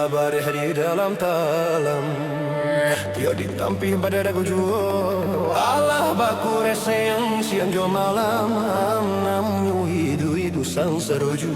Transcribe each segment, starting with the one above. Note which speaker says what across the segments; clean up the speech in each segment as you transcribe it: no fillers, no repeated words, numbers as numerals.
Speaker 1: babareh di dalam talam, dia ditampih pada dagu jua. Allah baku reseyang siang jo malam, namun hidu sang seroju.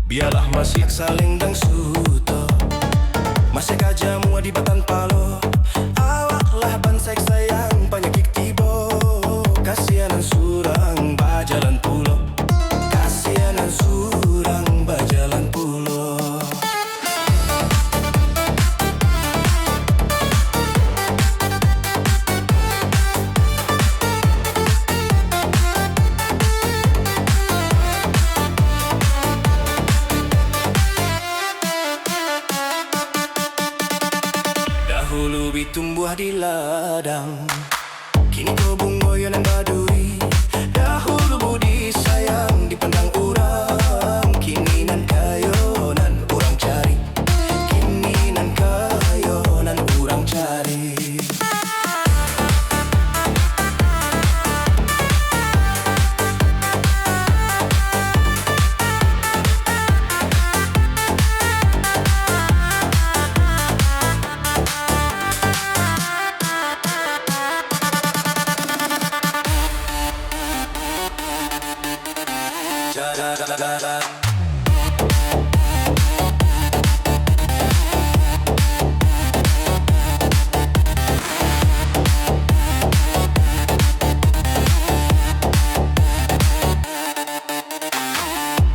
Speaker 1: Biarlah masih saling dang suto, masih kajamu di batan palo. Awaklah bansek sayang penyakit tibo, kasihanan surang bajalan pulo, kasihanan surang bajalan pulo. Dahulu bitumbuh di ladang, kini kau bungoyan dan badui. Dahulu budi sayang dipandang orang, kini nan kayo nan orang cari, kini nan kayo nan orang cari.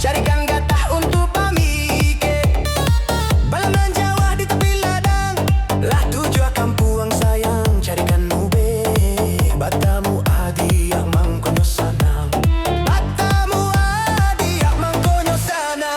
Speaker 1: Carikan gatah untuk pamike, balam dan Jawa di tepi ladang. Lah tujuan kampuang sayang, carikan nube, batamu adi yang mangkonyo sana, batamu adi yang mangkonyo sana.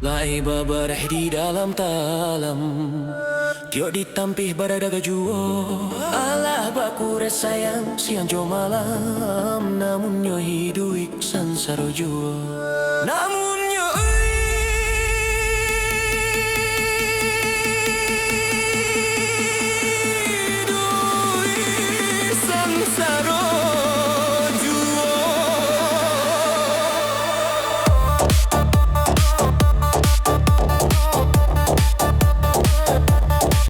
Speaker 1: Lai babareh di dalam talam, tio ditampih pada daga juo. Allah baku resayang siang jo malam, namun yo hidup sansaro juo. Namun